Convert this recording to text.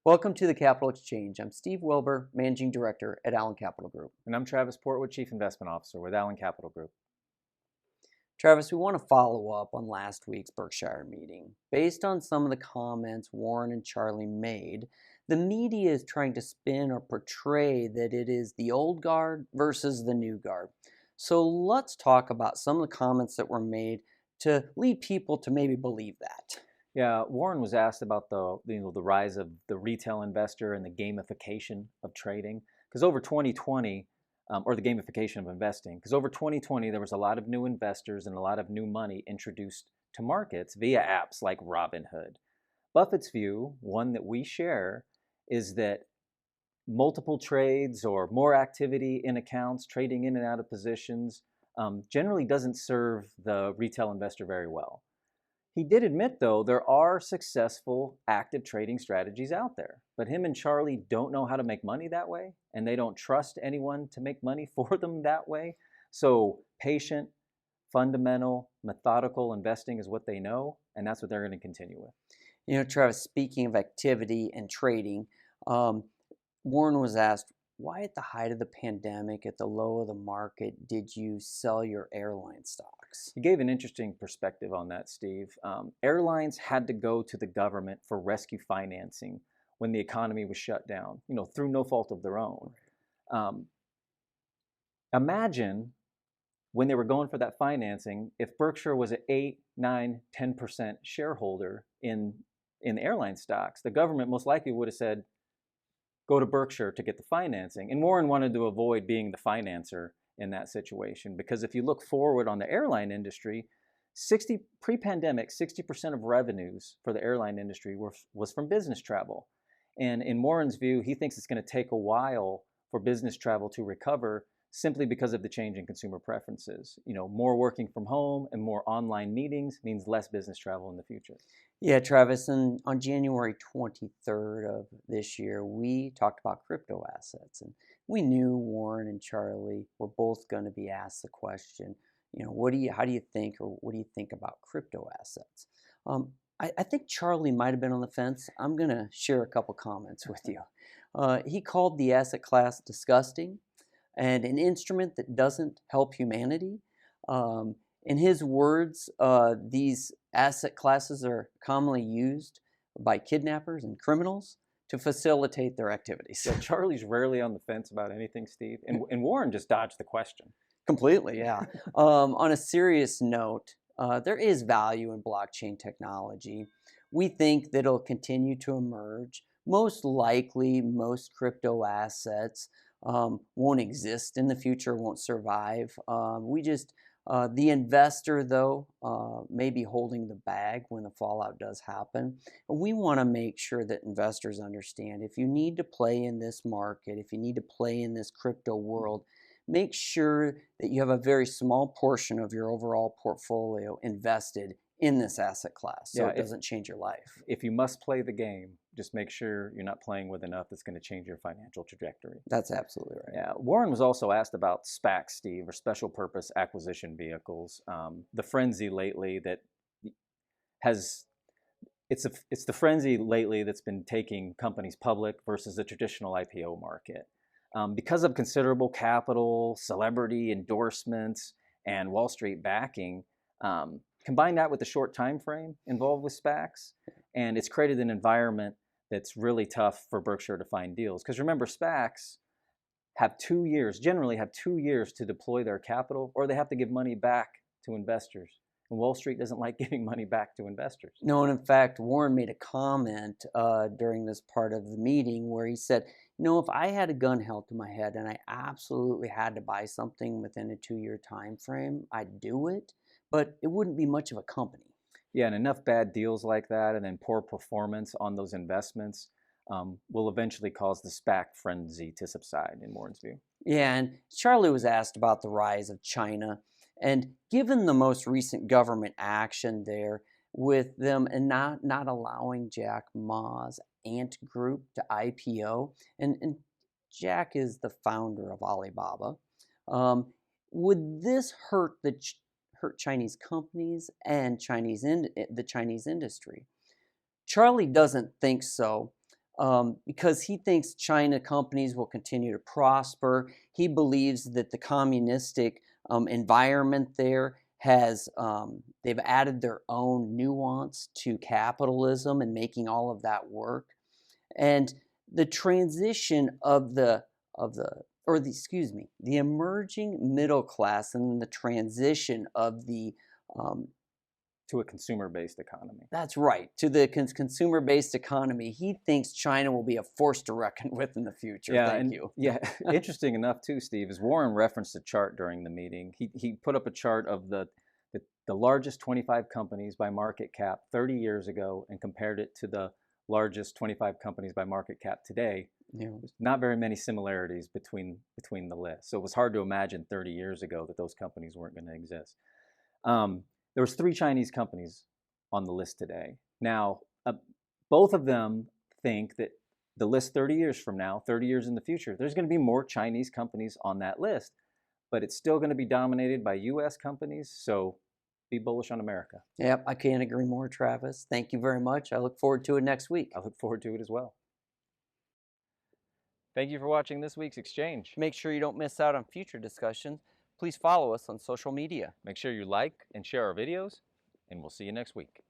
Welcome to the Capital Exchange. I'm Steve Wilbur, Managing Director at Allen Capital Group. And I'm Travis Portwood, Chief Investment Officer with Allen Capital Group. Travis, we want to follow up on last week's Berkshire meeting. Based on some of the comments Warren and Charlie made, the media is trying to spin or portray that it is the old guard versus the new guard. So let's talk about some of the comments that were made to lead people to maybe believe that. Yeah, Warren was asked about the rise of the retail investor and the gamification of trading, because over 2020, or the gamification of investing, because over 2020 there was a lot of new investors and a lot of new money introduced to markets via apps like Robinhood. Buffett's view, one that we share, is that multiple trades or more activity in accounts, trading in and out of positions, generally doesn't serve the retail investor very well. He did admit, though, there are successful active trading strategies out there, but him and Charlie don't know how to make money that way, and they don't trust anyone to make money for them that way. So patient, fundamental, methodical investing is what they know, and that's what they're going to continue with. You know, Travis, speaking of activity and trading, Warren was asked, why at the height of the pandemic, at the low of the market, did you sell your airline stocks? He gave an interesting perspective on that, Steve. Airlines had to go to the government for rescue financing when the economy was shut down, through no fault of their own. Imagine when they were going for that financing, if Berkshire was an 8, 9, 10% shareholder in airline stocks, the government most likely would have said, go to Berkshire to get the financing. And Warren wanted to avoid being the financer in that situation, because if you look forward on the airline industry, pre-pandemic, 60% of revenues for the airline industry was from business travel. And in Warren's view, he thinks it's going to take a while for business travel to recover simply because of the change in consumer preferences. More working from home and more online meetings means less business travel in the future. Yeah, Travis, and on January 23rd of this year, we talked about crypto assets, and we knew Warren and Charlie were both going to be asked the question, how do you think, or what do you think about crypto assets? I think Charlie might have been on the fence. I'm going to share a couple comments with you. He called the asset class disgusting and an instrument that doesn't help humanity. In his words, these asset classes are commonly used by kidnappers and criminals to facilitate their activities. Yeah, Charlie's rarely on the fence about anything, Steve, and Warren just dodged the question. Completely, yeah. On a serious note, there is value in blockchain technology. We think that it'll continue to emerge. Most likely, most crypto assets won't exist in the future, won't survive. The investor, though, may be holding the bag when the fallout does happen. We want to make sure that investors understand if you need to play in this market, if you need to play in this crypto world, make sure that you have a very small portion of your overall portfolio invested in this asset class so it doesn't change your life. If you must play the game, just make sure you're not playing with enough that's going to change your financial trajectory. That's absolutely right. Yeah. Warren was also asked about SPACs, Steve, or special purpose acquisition vehicles. The frenzy lately that it's the frenzy lately that's been taking companies public versus the traditional IPO market. Because of considerable capital, celebrity endorsements, and Wall Street backing, combine that with the short time frame involved with SPACs, and it's created an environment that's really tough for Berkshire to find deals. Because remember, SPACs generally have 2 years to deploy their capital, or they have to give money back to investors. And Wall Street doesn't like giving money back to investors. No, and in fact, Warren made a comment during this part of the meeting where he said, if I had a gun held to my head and I absolutely had to buy something within a 2-year time frame, I'd do it, but it wouldn't be much of a company. Yeah, and enough bad deals like that and then poor performance on those investments will eventually cause the SPAC frenzy to subside, in Warren's view. Yeah, and Charlie was asked about the rise of China. And given the most recent government action there with them and not allowing Jack Ma's Ant Group to IPO, and Jack is the founder of Alibaba, would this hurt Chinese companies and the Chinese industry? Charlie doesn't think so. because he thinks China companies will continue to prosper. He believes that the communistic environment there has, they've added their own nuance to capitalism and making all of that work. And the transition of excuse me, the emerging middle class and the transition of the To a consumer-based economy. that's right, to the consumer-based economy. He thinks China will be a force to reckon with in the future. Yeah, Thank and you. yeah, interesting enough too, Steve, is Warren referenced a chart during the meeting. He put up a chart of the largest 25 companies by market cap 30 years ago and compared it to the largest 25 companies by market cap today. Yeah. There's not very many similarities between the lists. So it was hard to imagine 30 years ago that those companies weren't going to exist. There was 3 Chinese companies on the list today. Now, both of them think that the list 30 years from now, 30 years in the future, there's going to be more Chinese companies on that list, but it's still going to be dominated by U.S. companies. So be bullish on America. Yep, I can't agree more, Travis. Thank you very much. I look forward to it next week. I look forward to it as well. Thank you for watching this week's Exchange. Make sure you don't miss out on future discussions. Please follow us on social media. Make sure you like and share our videos, and we'll see you next week.